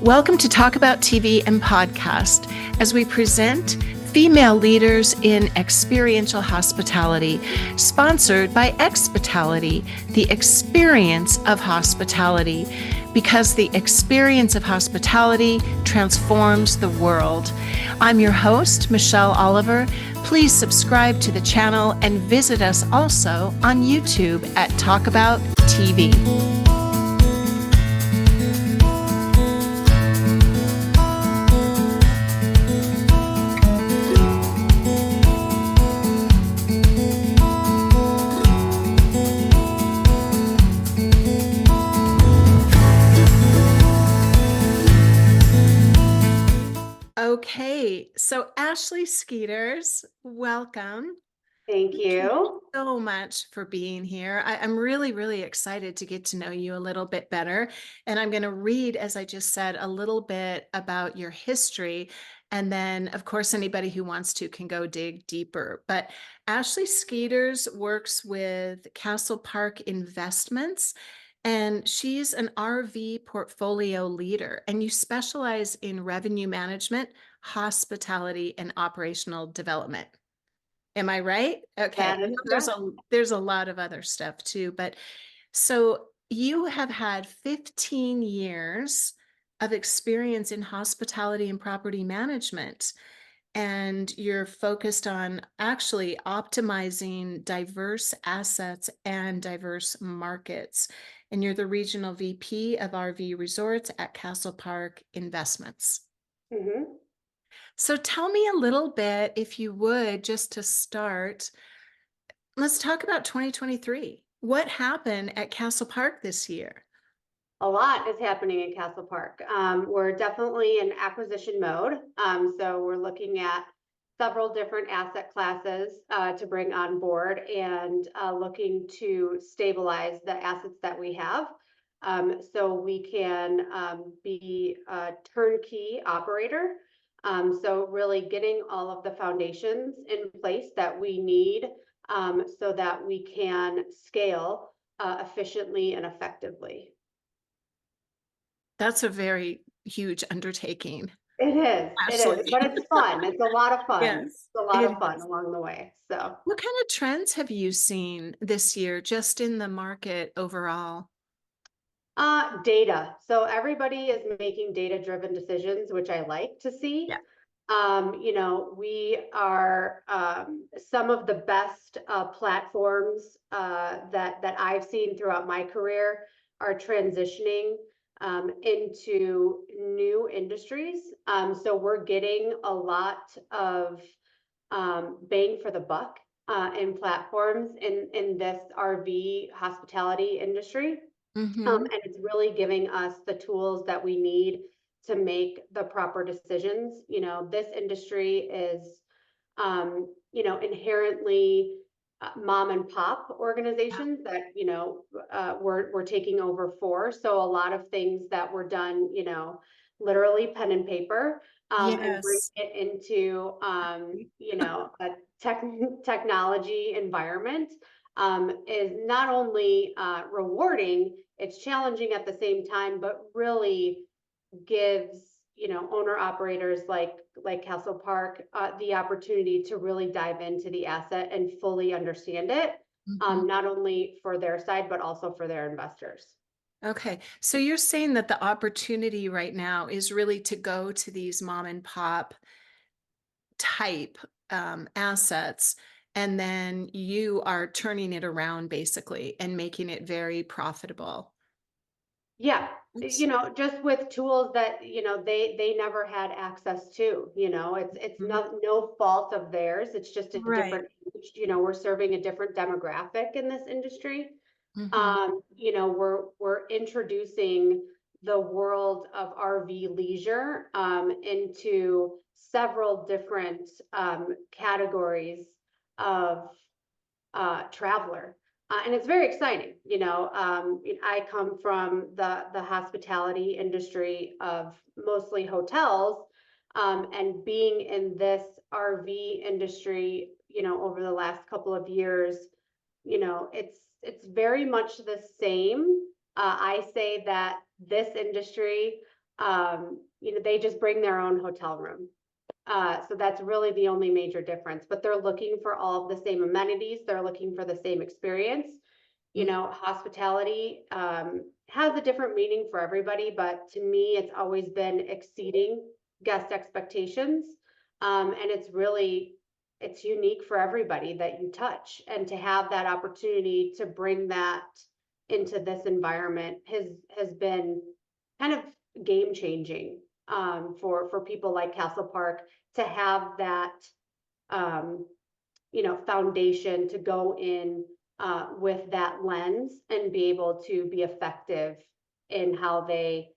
Welcome to Talk About TV and Podcast as we present female leaders in experiential hospitality, sponsored by Expitality, the experience of hospitality, because the experience of hospitality transforms the world. I'm your host, Michelle Oliver. Please subscribe to the channel and visit us also on YouTube at Talk About TV. Okay, so Ashley Skeeters, welcome. Thank you. So much for being here. I'm really excited to get to know you a little bit better. And I'm going to read, as I just said, a little bit about your history. And then, of course, anybody who wants to can go dig deeper. But Ashley Skeeters works with Castle Park Investments. And she's an RV portfolio leader, and you specialize in revenue management, hospitality, and operational development. Am I right? Okay. That is There's correct. there's a lot of other stuff too, but so you have had 15 years of experience in hospitality and property management, and you're focused on actually optimizing diverse assets and diverse markets. And you're the regional VP of RV Resorts at Castle Park Investments. Mhm. So tell me a little bit, if you would, just to start. Let's talk about 2023. What happened at Castle Park this year? A lot is happening in Castle Park. We're definitely in acquisition mode. So we're looking at several different asset classes to bring on board and looking to stabilize the assets that we have so we can be a turnkey operator. So really getting all of the foundations in place that we need so that we can scale efficiently and effectively. That's a very huge undertaking, It is, Ashley. but it's fun. It's a lot of fun. Yes, It's a lot it of fun is. along the way. So, What kind of trends have you seen this year just in the market overall? data. So everybody is making data-driven decisions, which I like to see. Yeah. We are some of the best platforms that I've seen throughout my career are transitioning into new industries. So we're getting a lot of bang for the buck in platforms in this RV hospitality industry. Mm-hmm. And it's really giving us the tools that we need to make the proper decisions. This industry is, inherently mom and pop organizations that, we're taking over for. So a lot of things that were done, literally pen and paper, and bring Yes. it into, a technology environment is not only rewarding, it's challenging at the same time, but really gives owner operators like Castle Park the opportunity to really dive into the asset and fully understand it, Mhm. not only for their side but also for their investors. Okay. So you're saying that the opportunity right now is really to go to these mom and pop type assets, and then you are turning it around basically and making it very profitable. Yeah, Oops. just with tools that they never had access to. It's Mhm. no fault of theirs. It's just a Right. different age. We're serving a different demographic in this industry. Mhm. We're introducing the world of RV leisure into several different categories of traveler. And it's very exciting. I come from the hospitality industry of mostly hotels, and being in this RV industry, over the last couple of years, it's very much the same. I say that this industry They just bring their own hotel room. So that's really the only major difference, but they're looking for all of the same amenities. They're looking for the same experience. Hospitality has a different meaning for everybody, but to me, it's always been exceeding guest expectations. And it's unique for everybody that you touch. And to have that opportunity to bring that into this environment has been kind of game changing for people like Castle Park to have that um, foundation to go in with that lens and be able to be effective in how they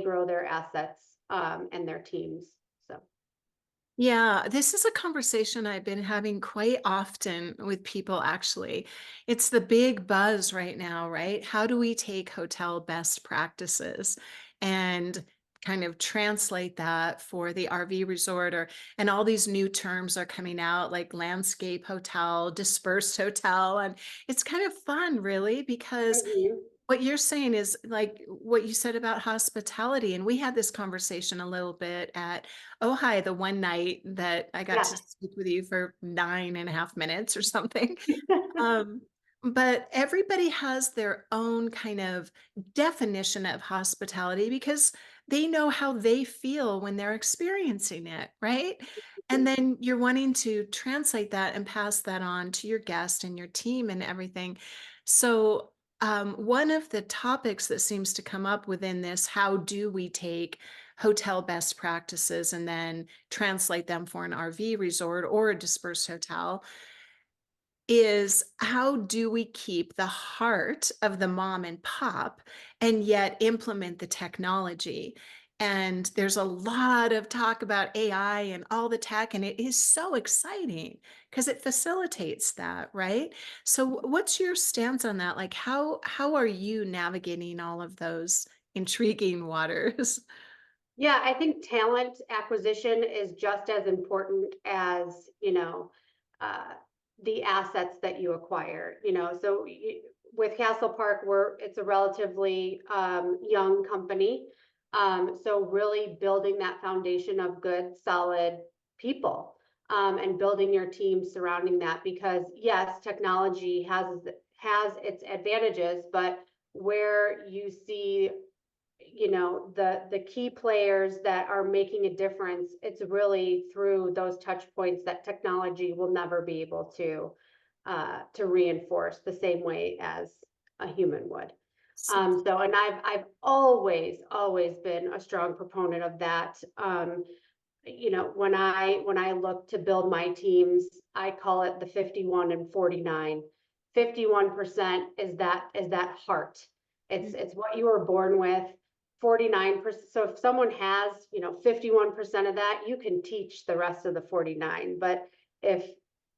grow their assets and their teams. So, Yeah, this is a conversation I've been having quite often with people, actually. It's the big buzz right now, right? How do we take hotel best practices and kind of translate that for the RV resort and all these new terms are coming out like landscape hotel, dispersed hotel, and it's kind of fun really because mhm. what you're saying is like what you said about hospitality, and we had this conversation a little bit at Ojai the one night that I got to Yes. speak with you for 9.5 minutes or something. Um, but everybody has their own kind of definition of hospitality because they know how they feel when they're experiencing it, right? And then you're wanting to translate that and pass that on to your guest and your team and everything. So, one of the topics that seems to come up within this, how do we take hotel best practices and then translate them for an RV resort or a dispersed hotel? Is how do we keep the heart of the mom and pop and yet implement the technology? And there's a lot of talk about AI and all the tech, and it is so exciting because it facilitates that, right? So what's your stance on that? Like how are you navigating all of those intriguing waters? Yeah, I think talent acquisition is just as important as, uh, the assets that you acquire, So with Castle Park, it's a relatively young company. So really building that foundation of good, solid people and building your team surrounding that because yes, technology has its advantages, but where you see the key players that are making a difference, it's really through those touch points that technology will never be able to reinforce the same way as a human would. And I've always been a strong proponent of that. When I look to build my teams, I call it the 51 and 49. 51% is that heart. It's what you were born with. 49%. So if someone has, 51% of that, you can teach the rest of the 49. But if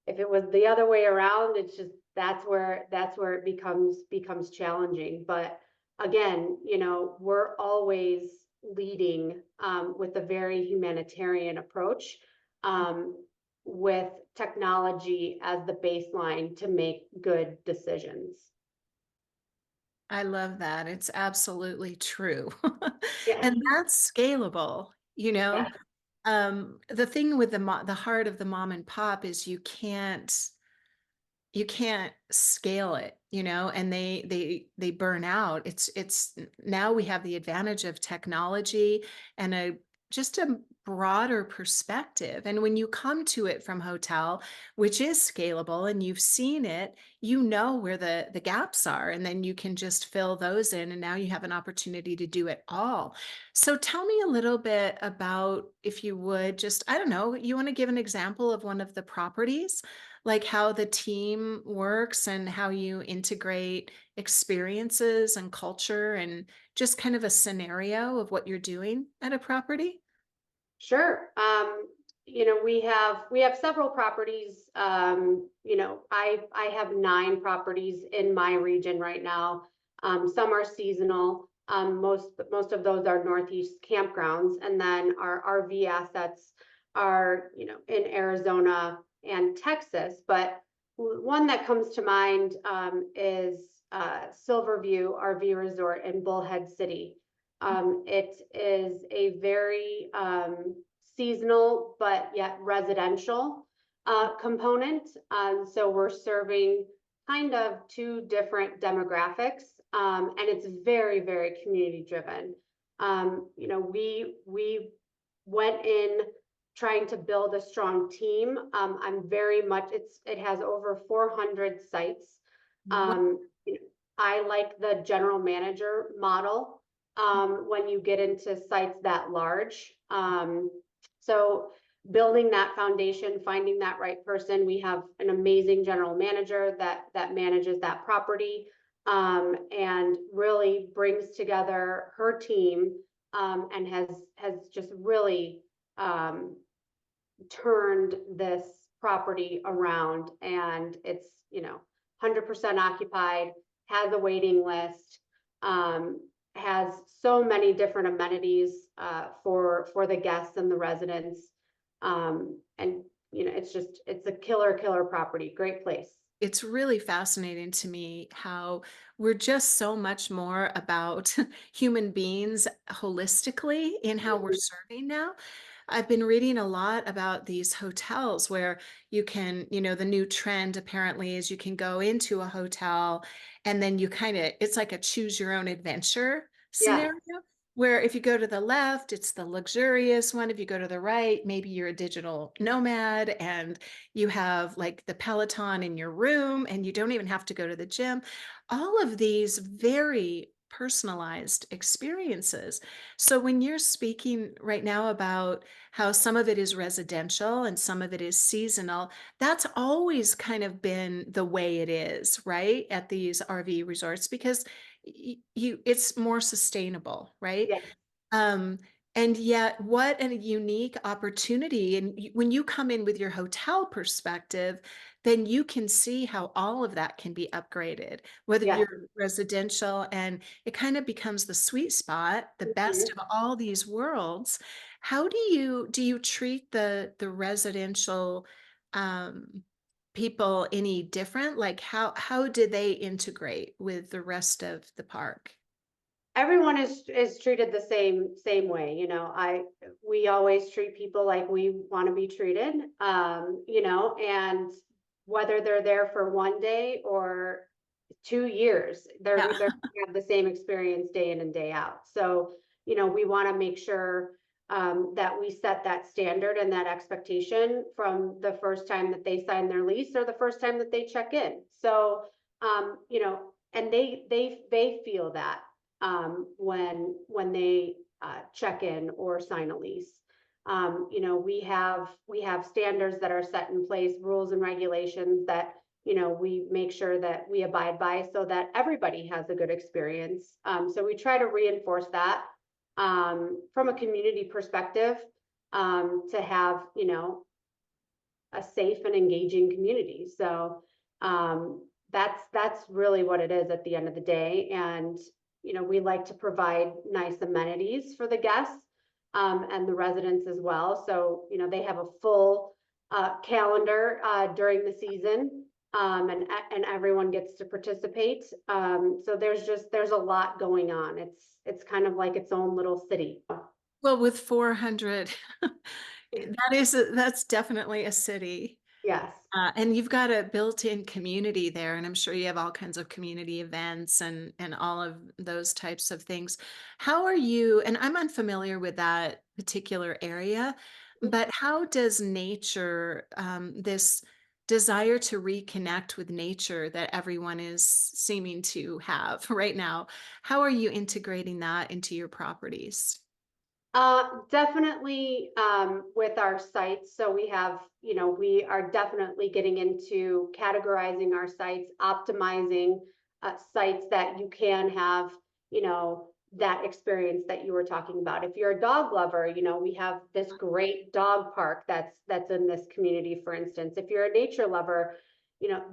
if it was the other way around, it's just that's where it becomes challenging. But again, we're always leading with a very humanitarian approach um, with technology as the baseline to make good decisions. I love that. It's absolutely true. Yeah. And that's scalable, you Yeah. know? The thing with the heart of the mom and pop is you can't scale it, and they burn out. It's now we have the advantage of technology and a just a broader perspective. And when you come to it from hotel, which is scalable and you've seen it, you know where the gaps are, and then you can just fill those in, and now you have an opportunity to do it all. So tell me a little bit about, if you would, just I don't know, you want to give an example of one of the properties, like how the team works and how you integrate experiences and culture and just kind of a scenario of what you're doing at a property? Sure. We have several properties. I have 9 properties in my region right now. Some are seasonal. Most of those are Northeast campgrounds, and then our RV assets are, in Arizona and Texas. But one that comes to mind is Silverview RV Resort in Bullhead City. It is a very seasonal but yet residential component. So we're serving kind of two different demographics, and it's very, very community driven. We went in trying to build a strong team. I'm very much it has over 400 sites. What? Um, I like the general manager model when you get into sites that large. So building that foundation, finding that right person. We have an amazing general manager that manages that property and really brings together her team and has just really turned this property around, and it's 100% occupied, has a waiting list, um, has so many different amenities for the guests and the residents, and it's a killer property, great place. It's really fascinating to me how we're just so much more about human beings holistically in how we're Mhm. serving now. I've been reading a lot about these hotels where you can, the new trend apparently is you can go into a hotel and then it's like a choose your own adventure Yes, scenario. Where if you go to the left, it's the luxurious one. If you go to the right, maybe you're a digital nomad and you have like the Peloton in your room and you don't even have to go to the gym. All of these very personalized experiences. So when you're speaking right now about how some of it is residential and some of it is seasonal, that's always kind of been the way it is, right? At these RV resorts because it's more sustainable, right? yes, Um, and yet, what a unique opportunity. And when you come in with your hotel perspective, then you can see how all of that can be upgraded, whether yes. you're residential and it kind of becomes the sweet spot, the best Mhm. of all these worlds. How do you treat the residential um, people any different? Like how do they integrate with the rest of the park? Everyone is treated the same way. I we always treat people like we want to be treated, and whether they're there for 1 day or 2 years, Yeah. they're gonna have the same experience day in and day out. So we want to make sure that we set that standard and that expectation from the first time that they sign their lease or the first time that they check in. So and they feel that when they check in or sign a lease. We have standards that are set in place, rules and regulations that we make sure that we abide by so that everybody has a good experience. So we try to reinforce that from a community perspective to have a safe and engaging community. So that's really what it is at the end of the day. And we like to provide nice amenities for the guests and the residents as well. So they have a full calendar during the season. And everyone gets to participate. So there's a lot going on. It's kind of like its own little city. Well, with 400, that's definitely a city. Yes. And you've got a built-in community there, and I'm sure you have all kinds of community events and all of those types of things. How are you, and I'm unfamiliar with that particular area, but how does nature, this desire to reconnect with nature that everyone is seeming to have right now, how are you integrating that into your properties? Definitely with our sites. So we are definitely getting into categorizing our sites, optimizing sites that you can have, that experience that you were talking about. If you're a dog lover, we have this great dog park that's in this community, for instance. If you're a nature lover,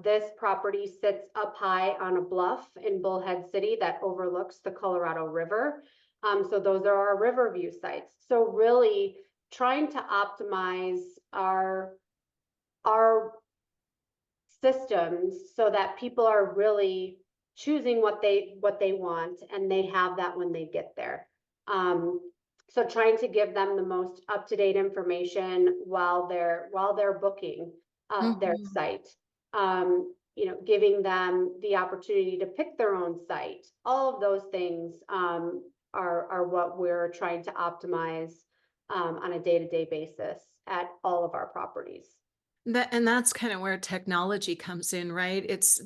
this property sits up high on a bluff in Bullhead City that overlooks the Colorado River. So those are our Riverview sites. So really trying to optimize our systems so that people are really choosing what they want and they have that when they get there. Um, so trying to give them the most up-to-date information while they're booking their Mhm. site. Giving them the opportunity to pick their own site. All of those things are what we're trying to optimize on a day-to-day basis at all of our properties. And that's kind of where technology comes in, right? It's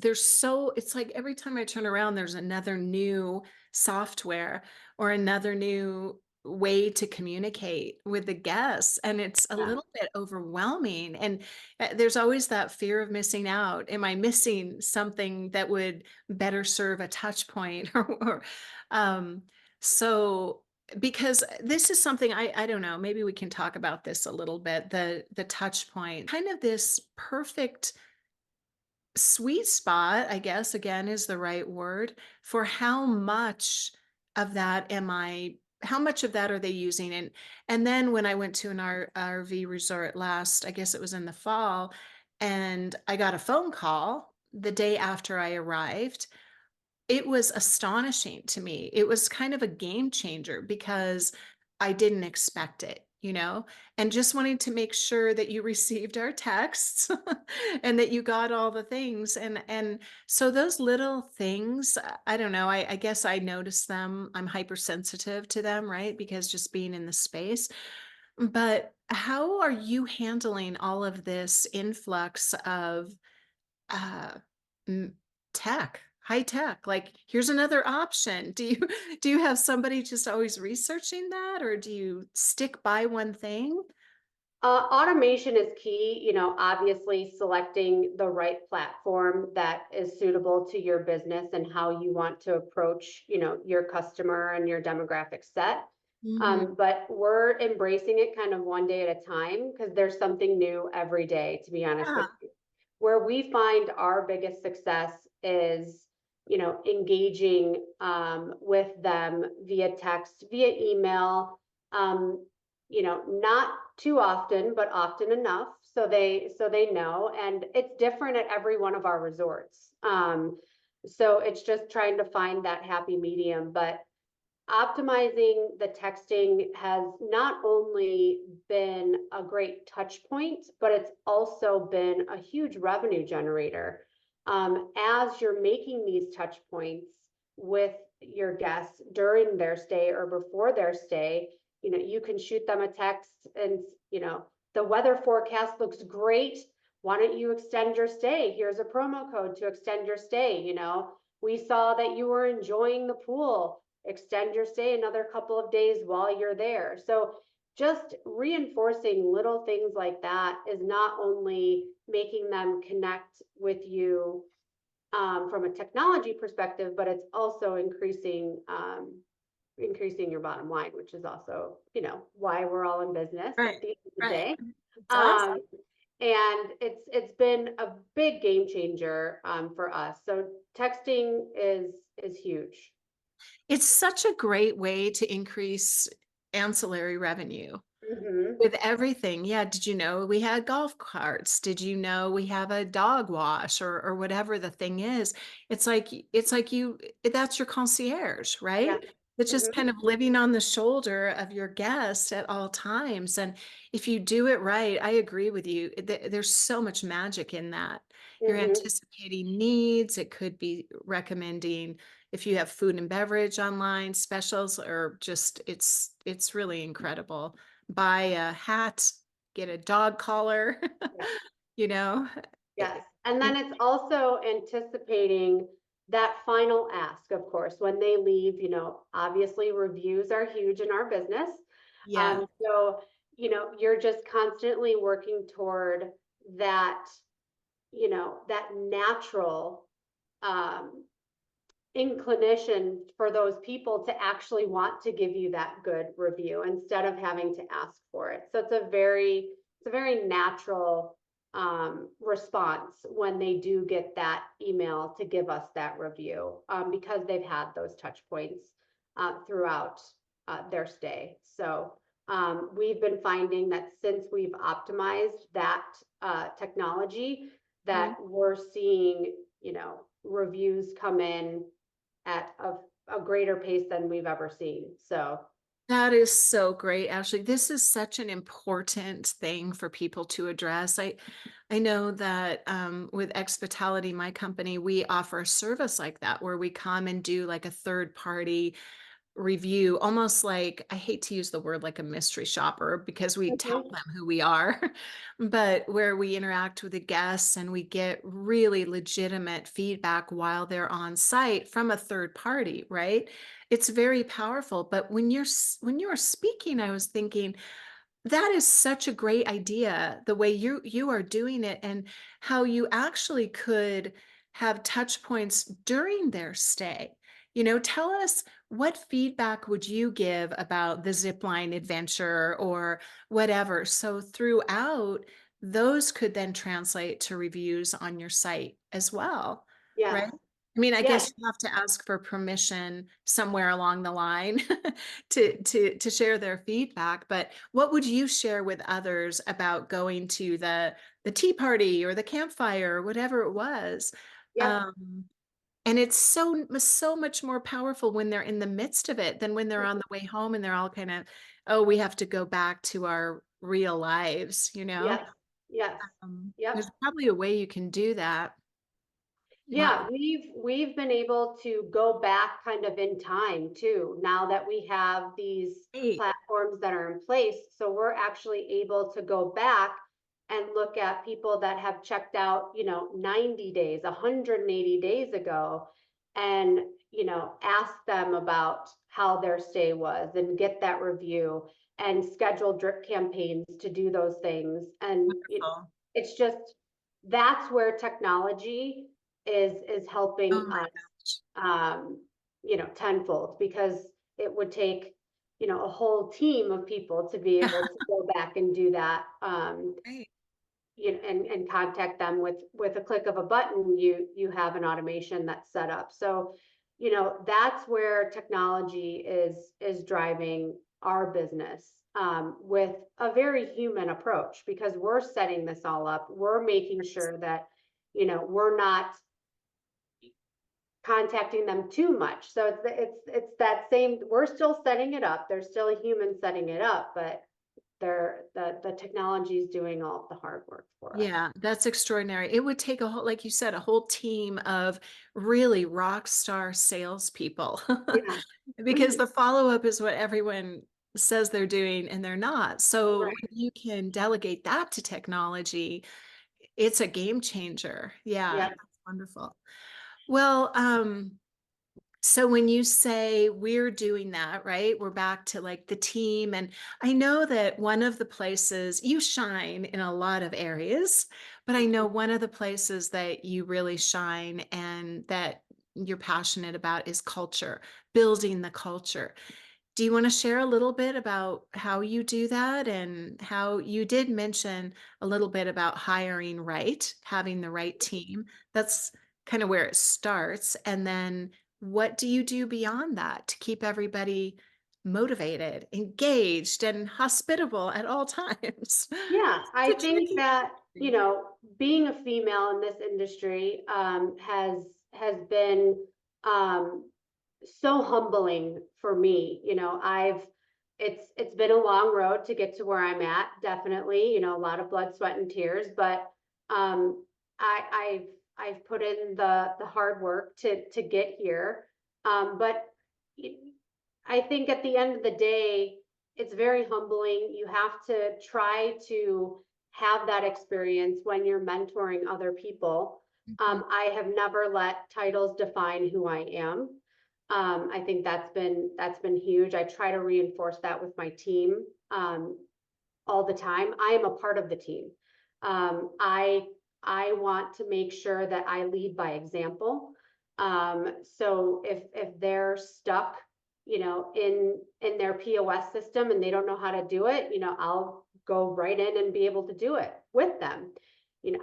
like every time I turn around, there's another new software or another new way to communicate with the guests. And it's a Yeah. little bit overwhelming. And there's always that fear of missing out. Am I missing something that would better serve a touch point? Um, so because this is something I don't know, maybe we can talk about this a little bit, the touch point, kind of this perfect sweet spot, I guess, again, is the right word for how much of that are they using? And then when I went to an RV resort last, I guess it was in the fall, and I got a phone call the day after I arrived. It was astonishing to me. It was kind of a game changer because I didn't expect it, and just wanting to make sure that you received our texts and that you got all the things. And so those little things, I don't know, I guess I notice them. I'm hypersensitive to them, right? Because just being in the space. But how are you handling all of this influx of uh, m high tech, like, here's another option. Do you have somebody just always researching that, or do you stick by one thing? Automation is key, obviously selecting the right platform that is suitable to your business and how you want to approach, your customer and your demographic set. Mhm. But we're embracing it kind of one day at a time because there's something new every day, to be honest Yeah. with you. Where we find our biggest success is, engaging with them via text, via email, um, not too often, but often enough so they know. And it's different at every one of our resorts. So it's just trying to find that happy medium. But optimizing the texting has not only been a great touch point, but it's also been a huge revenue generator. As you're making these touch points with your guests during their stay or before their stay, you can shoot them a text and, the weather forecast looks great. Why don't you extend your stay? Here's a promo code to extend your stay. We saw that you were enjoying the pool, extend your stay another couple of days while you're there. So just reinforcing little things like that is not only making them connect with you from a technology perspective, but it's also increasing your bottom line, which is also, why we're all in business Right, at the end of the right. day. It's awesome. Um, and it's been a big game changer for us. So texting is huge. It's such a great way to increase ancillary revenue. Hmm. With everything, yeah. Did you know we had golf carts? Did you know we have a dog wash or whatever the thing is? It's like that's your concierge, Yeah. right? It's just Hmm. kind of living on the shoulder of your guest at all times. And if you do it right, I agree with you. There's so much magic in that. You're Hmm. anticipating needs. It could be recommending if you have food and beverage online specials, or just it's really incredible. Buy a hat, get a dog collar, Yeah. you know? Yes. It And then it it's also anticipating that final ask, of course, when they leave, obviously reviews are huge in our business. yeah, So, you're just constantly working toward that, that natural um, inclination for those people to actually want to give you that good review instead of having to ask for it. So it's a very natural response when they do get that email to give us that review because they've had those touch points throughout their stay. So we've been finding that since we've optimized that technology, mhm. that we're seeing, reviews come in at a greater pace than we've ever seen. So That is so great, Ashley. This is such an important thing for people to address. I know that with Exvitality, my company, we offer a service like that where we come and do like a third party review, almost like, I hate to use the word like a mystery shopper because we tell Okay. them who we are, but where we interact with the guests and we get really legitimate feedback while they're on site from a third party, right? It's very powerful. But when you were speaking, I was thinking, that is such a great idea, the way you are doing it and how you actually could have touch points during their stay. Tell us, what feedback would you give about the zip line adventure or whatever? So throughout, those could then translate to reviews on your site as well, Yes, right? I mean, I yes, guess you have to ask for permission somewhere along the line to share their feedback, but what would you share with others about going to the tea party or the campfire or whatever it was? yep. Um, and it's so much more powerful when they're in the midst of it than when they're on the way home and they're all kind of, oh, we have to go back to our real lives, you know? Yes, yes, There's yep. probably a way you can do that. Wow. Yeah, we've been able to go back kind of in time too, now that we have these Great. platforms that are in place. So we're actually able to go back and look at people that have checked out, 90 days, 180 days ago, and, ask them about how their stay was and get that review and schedule drip campaigns to do those things. And Wonderful. it's just, that's where technology is Oh helping my us, gosh. um, tenfold, because it would take, a whole team of people to be able to go back and do that. Great. And contact them with a click of a button. You have an automation that's set up. So, that's where technology is driving our business, with a very human approach, because we're setting this all up. We're making sure that, we're not contacting them too much. So it's that same, we're still setting it up. There's still a human setting it up, but the technology is doing all of the hard work for us. Yeah, that's extraordinary. It would take a whole, like you said, a whole team of really rock star salespeople Yeah. because the follow-up is what everyone says they're doing and they're not. So Right. when you can delegate that to technology, it's a game changer. Yeah, Yep. that's wonderful. Well, so when you say we're doing that, right? We're back to like the team. And I know that one of the places you shine in a lot of areas, but I know one of the places that you really shine and that you're passionate about is culture, building the culture. Do you want to share a little bit about how you do that and how you did mention a little bit about hiring right, having the right team? That's kind of where it starts. And then what do you do beyond that to keep everybody motivated, engaged, and hospitable at all times? Yeah, I It's a think tricky that, thing. being a female in this industry, has been, so humbling for me. It's been a long road to get to where I'm at, definitely, a lot of blood, sweat, and tears, but I've put in the hard work to get here. But y- I think at the end of the day, it's very humbling. You have to try to have that experience when you're mentoring other people. Mhm. I have never let titles define who I am. I think that's been huge. I try to reinforce that with my team, all the time. I am a part of the team. I want to make sure that I lead by example. So if they're stuck, in their POS system and they don't know how to do it, I'll go right in and be able to do it with them.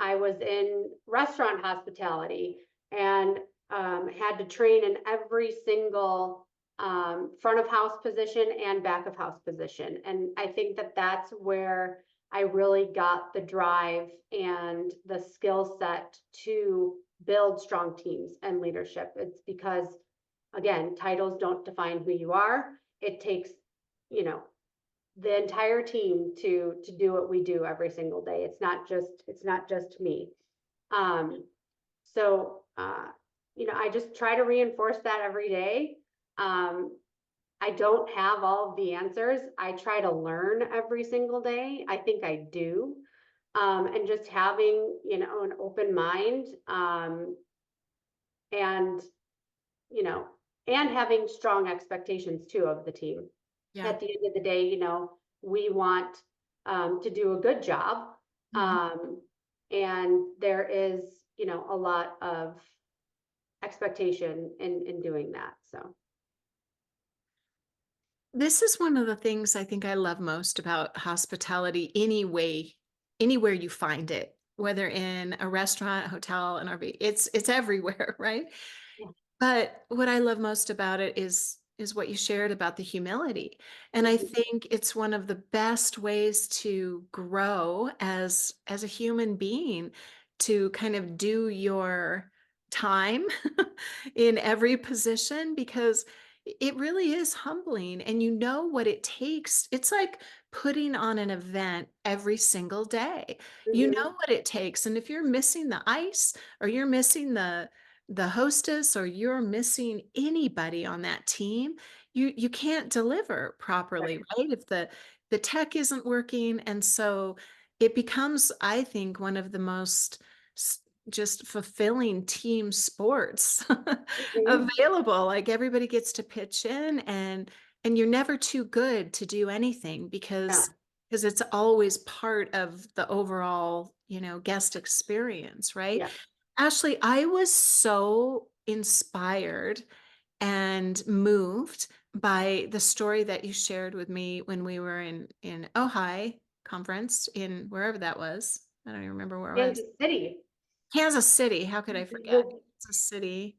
I was in restaurant hospitality and, had to train in every single, front of house position and back of house position. And I think that that's where I really got the drive and the skill set to build strong teams and leadership. It's because, again, titles don't define who you are. It takes, the entire team to do what we do every single day. It's not just me. Um, so I just try to reinforce that every day. Um, I don't have all of the answers. I try to learn every single day. I think I do. And just having, an open mind, and, you know, and having strong expectations too of the team. Yeah. At the end of the day, we want to do a good job. Mhm. Um, and there is, a lot of expectation in doing that. So, This is one of the things I think I love most about hospitality anyway, anywhere you find it, whether in a restaurant, hotel, an RV, it's everywhere, right? yeah. But what I love most about it is what you shared about the humility. And I Mhm. think it's one of the best ways to grow as a human being, to kind of do your time in every position, because it really is humbling and you know what it takes. It's like putting on an event every single day. You know Mhm. what it takes. And if you're missing the ice, or you're missing the hostess, or you're missing anybody on that team, you can't deliver properly, Right. right? If the tech isn't working. And so it becomes, I think, one of the most s- just fulfilling team sports Mhm. available. Like everybody gets to pitch in, and you're never too good to do anything, Yeah. because it's always part of the overall, guest experience, right? Yeah. Ashley, I was so inspired and moved by the story that you shared with me when we were in Ojai conference, in wherever that was. I don't even remember where it was. Kansas City. Kansas City. How could I forget? Kansas City.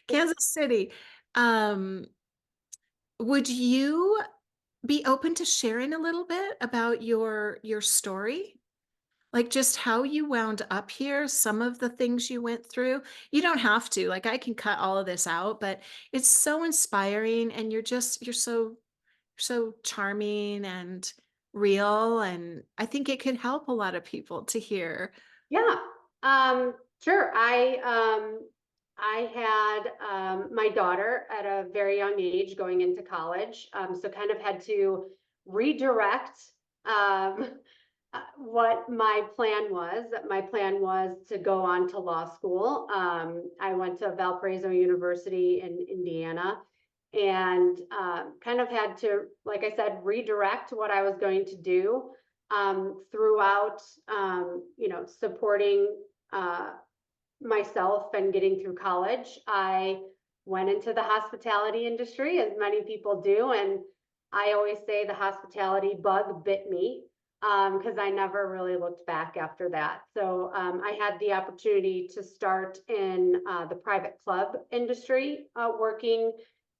Kansas City. Um, would you be open to sharing a little bit about your story? Like just how you wound up here, some of the things you went through. You don't have to. Like I can cut all of this out, but it's so inspiring, and you're so charming and real, and I think it could help a lot of people to hear. Yeah, sure. I had my daughter at a very young age going into college, so kind of had to redirect um, what my plan was. My plan was to go on to law school. I went to Valparaiso University in Indiana, and kind of had to, like I said, redirect what I was going to do throughout, supporting uh, myself and getting through college. I went into the hospitality industry, as many people do, and I always say the hospitality bug bit me because I never really looked back after that. So I had the opportunity to start in the private club industry, working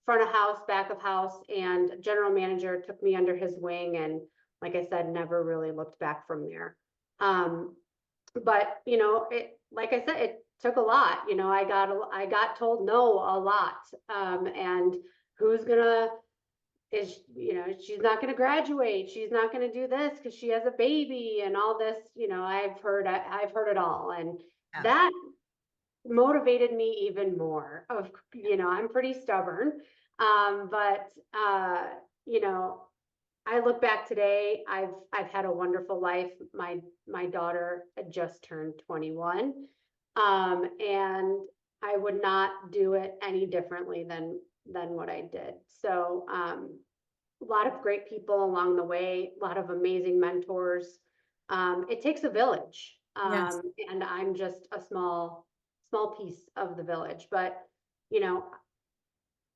front of house, back of house, and general manager took me under his wing, and like I said, never really looked back from there. Um, but it, like I said, it took a lot. I got told no a lot, and who's gonna is she's not gonna graduate, she's not gonna do this because she has a baby and all this. I've heard it all, and Yeah. that motivated me even more. I'm pretty stubborn, but you know I look back today, I've had a wonderful life. My daughter had just turned 21. And I would not do it any differently than what I did. So a lot of great people along the way, a lot of amazing mentors. It takes a village. Yes. And I'm just a small piece of the village. But you know,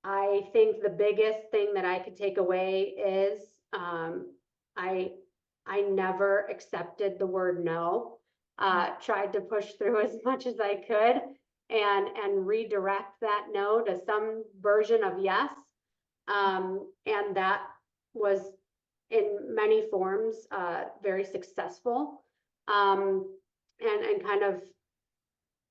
I think the biggest thing that I could take away is I I never accepted the word no. Yeah. Tried to push through as much as I could and redirect that no to some version of yes. And that was in many forms very successful, and kind of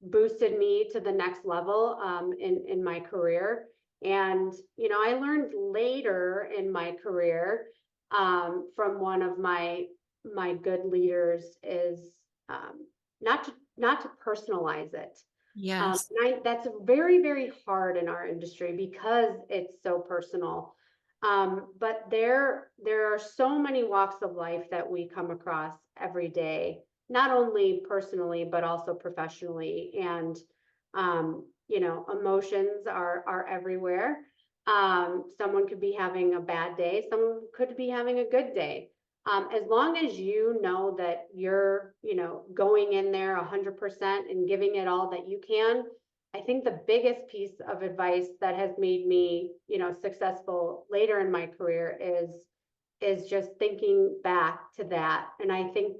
boosted me to the next level in my career. And, I learned later in my career, from one of my good leaders is, not to personalize it. Yes. That's very, very hard in our industry because it's so personal. But there are so many walks of life that we come across every day, not only personally but also professionally. And emotions are everywhere. Someone could be having a bad day, someone could be having a good day. As long as you know that you're, going in there 100% and giving it all that you can, I think the biggest piece of advice that has made me, successful later in my career is just thinking back to that. And I think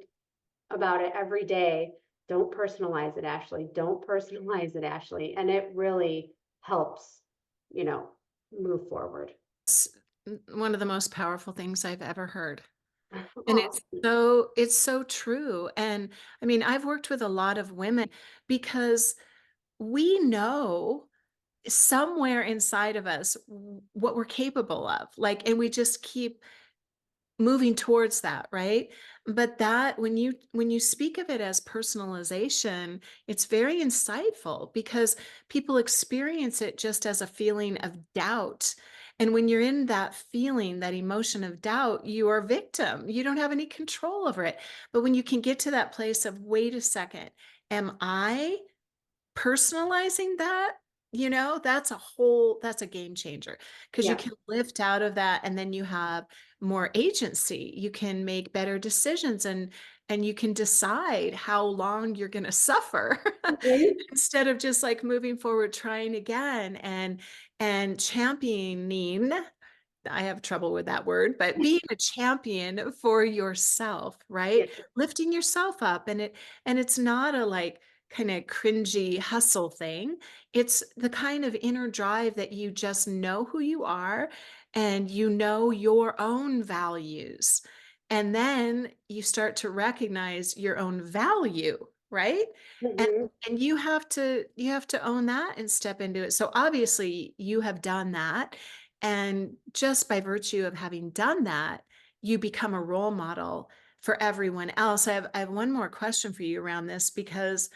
about it every day. Don't personalize it, Ashley. Don't personalize it, Ashley. And it really helps, you know, move forward. It's one of the most powerful things I've ever heard. And Oh, it's so true. And I mean, I've worked with a lot of women because we know somewhere inside of us what we're capable of. Like, and we just keep moving towards that, right? But that when you speak of it as personalization, it's very insightful because people experience it just as a feeling of doubt. And when you're in that feeling, that emotion of doubt, you are a victim. You don't have any control over it. But when you can get to that place of, wait a second, am I personalizing that, that's a game changer because you yeah. can lift out of that and then you have more agency. You can make better decisions and you can decide how long you're going to suffer Mhm. instead of just like moving forward, trying again and championing. I have trouble with that word, but being a champion for yourself, Yeah. right? Lifting yourself up and it's not a like kind of cringy hustle thing. It's the kind of inner drive that you just know who you are and you know your own values. And then you start to recognize your own value, right? And Mhm. and you have to own that and step into it. So obviously you have done that, and just by virtue of having done that, you become a role model for everyone else. I have one more question for you around this because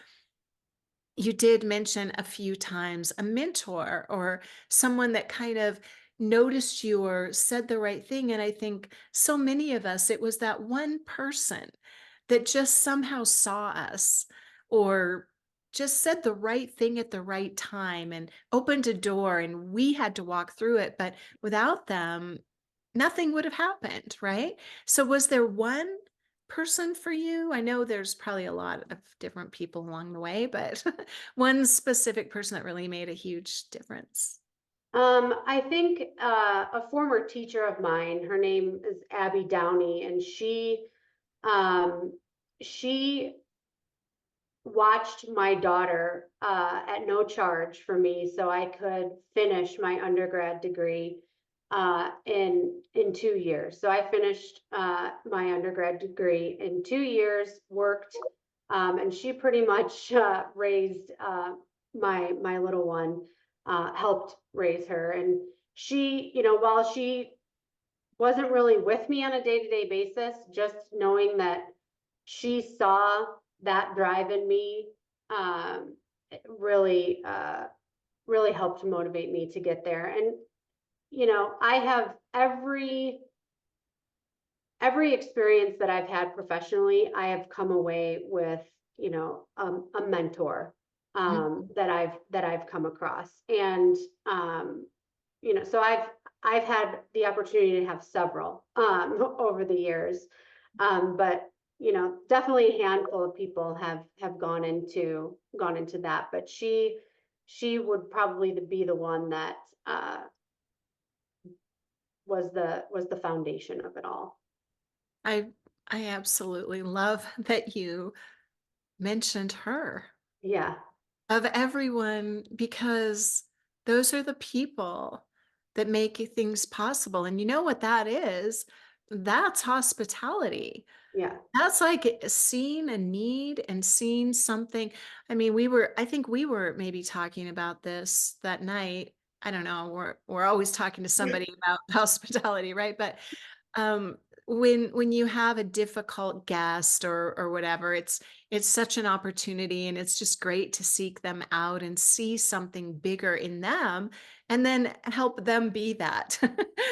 you did mention a few times a mentor or someone that kind of noticed you or said the right thing. And I think so many of us, it was that one person that just somehow saw us or just said the right thing at the right time and opened a door, and we had to walk through it. But without them, nothing would have happened, right? So, was there one person for you? I know there's probably a lot of different people along the way, but one specific person that really made a huge difference. I think a former teacher of mine, her name is Abby Downey, and um, she watched my daughter at no charge for me so I could finish my undergrad degree in 2 years. So I finished my undergrad degree in 2 years, worked, and she pretty much raised my little one, helped raise her. And she, while she wasn't really with me on a day-to-day basis, just knowing that she saw that drive in me, it really helped motivate me to get there. And I have every experience that I've had professionally, I have come away with, a mentor Mhm. that I've come across. And so I've had the opportunity to have several over the years. But definitely a handful of people have gone into that. But she would probably be the one that was the foundation of it all. I I absolutely love that you mentioned her Yeah, of everyone because those are the people that make things possible. And you know what that is? That's hospitality. yeah. That's like seeing a need and seeing something. I mean, I think we were maybe talking about this that night. I don't know, we're always talking to somebody about hospitality, right? But um, when you have a difficult guest or whatever, it's such an opportunity, and it's just great to seek them out and see something bigger in them, and then help them be that.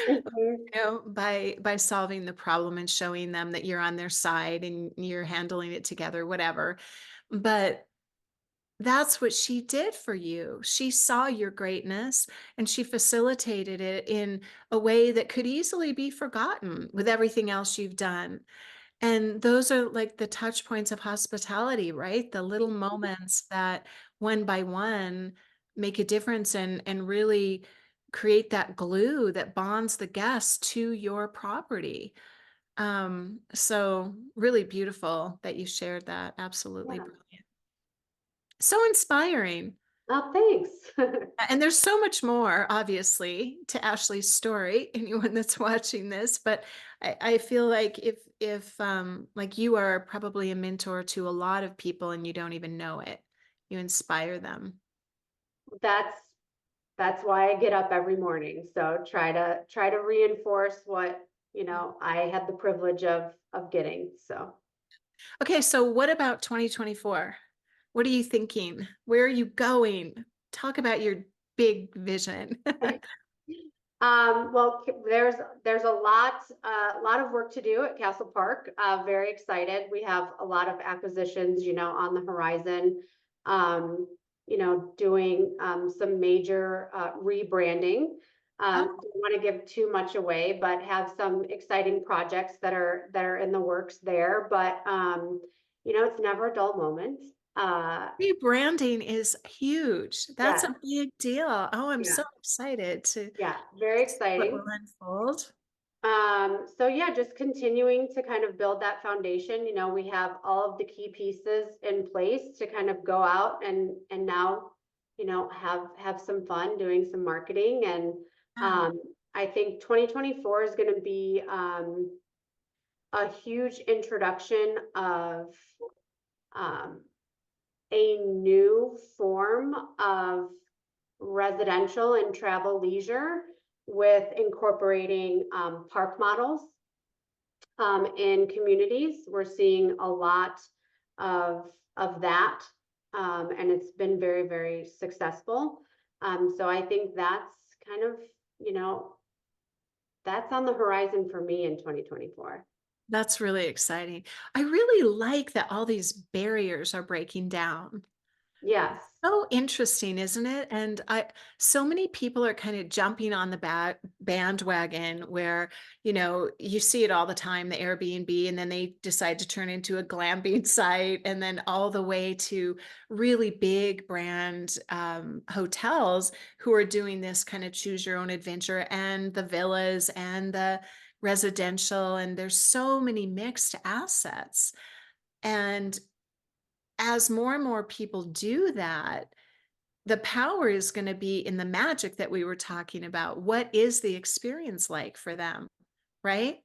Mhm. By solving the problem and showing them that you're on their side and you're handling it together, whatever. But that's what she did for you. She saw your greatness and she facilitated it in a way that could easily be forgotten with everything else you've done. And those are like the touch points of hospitality, right? The little moments that one by one make a difference and really create that glue that bonds the guest to your property. So really beautiful that you shared that. Absolutely Yeah. brilliant. So inspiring. Oh, thanks. And there's so much more, obviously, to Ashley's story, anyone that's watching this, but I feel like if like you are probably a mentor to a lot of people and you don't even know it. You inspire them. That's that's why I get up every morning. So try to reinforce what, Yeah. I had the privilege of getting. So Okay, so what about 2024? What are you thinking? Where are you going? Talk about your big vision. well, there's a lot of work to do at Castle Park. Very excited. We have a lot of acquisitions, on the horizon. Um, doing some major rebranding. Oh, Don't want to give too much away, but have some exciting projects that are in the works there. But it's never a dull moment. Uh, rebranding is huge. That's yeah, a big deal. Oh, I'm yeah, so excited to yeah, very see what will exciting. unfold. So yeah, just continuing to kind of build that foundation. We have all of the key pieces in place to kind of go out and now, have some fun doing some marketing. And Yeah. I think 2024 is going to be a huge introduction of um, a new form of residential and travel leisure with incorporating park models in communities. We're seeing a lot of that, and it's been very, very successful. So I think that's kind of, you know, that's on the horizon for me in 2024. That's really exciting. I really like that all these barriers are breaking down. Yes. So interesting, isn't it? And so many people are kind of jumping on the bandwagon where, you see it all the time, the Airbnb, and then they decide to turn into a glamping site, and then all the way to really big brand hotels who are doing this kind of choose your own adventure and the villas and the residential. And there's so many mixed assets. And as more and more people do that, the power is going to be in the magic that we were talking about. What is the experience like for them? Right.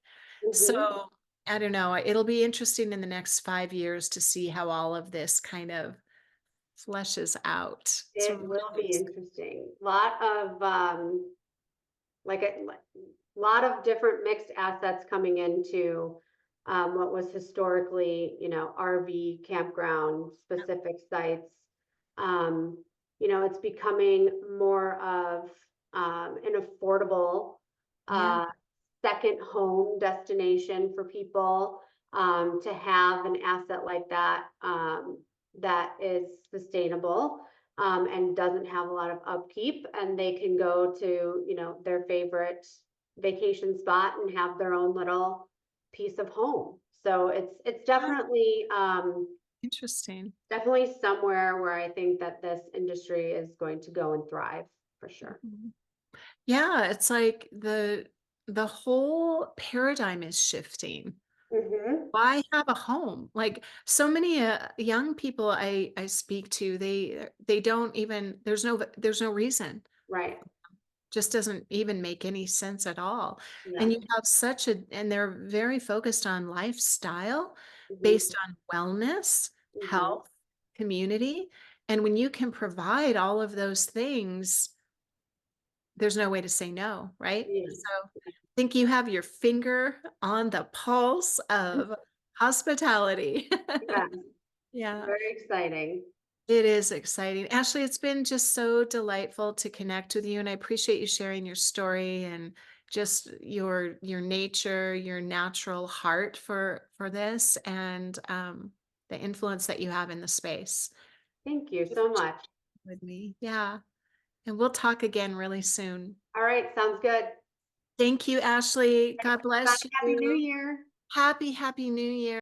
So Hmm. I don't know. It'll be interesting in the next 5 years to see how all of this kind of fleshes out. It's It really will be exciting. interesting. Lot of like a lot of different mixed assets coming into what was historically, RV campground specific sites. It's becoming more of an affordable Yeah. uh, second home destination for people to have an asset like that that is sustainable and doesn't have a lot of upkeep, and they can go to their favorite vacation spot and have their own little piece of home. So it's Yeah. Interesting. definitely somewhere where I think that this industry is going to go and thrive for sure. Mhm. Yeah, it's like the whole paradigm is shifting. Hmm. Why have a home? Like so many young people I speak to, they don't even there's no reason. Right. Just doesn't even make any sense at all. And Yeah. you have and they're very focused on lifestyle Hmm. based on wellness, Hmm. health, community. And when you can provide all of those things, there's no way to say no, right? Yeah. So I think you have your finger on the pulse of hospitality. Yeah, Yeah. very exciting. It is exciting. Ashley, it's been just so delightful to connect with you, and I appreciate you sharing your story and just your nature, your natural heart for this, and the influence that you have in the space. Thank you Thank you so for much. sharing with me. Yeah, and we'll talk again really soon. All right, sounds good. Thank you, Ashley. God Bye. bless Happy New you. Year. Happy New Year.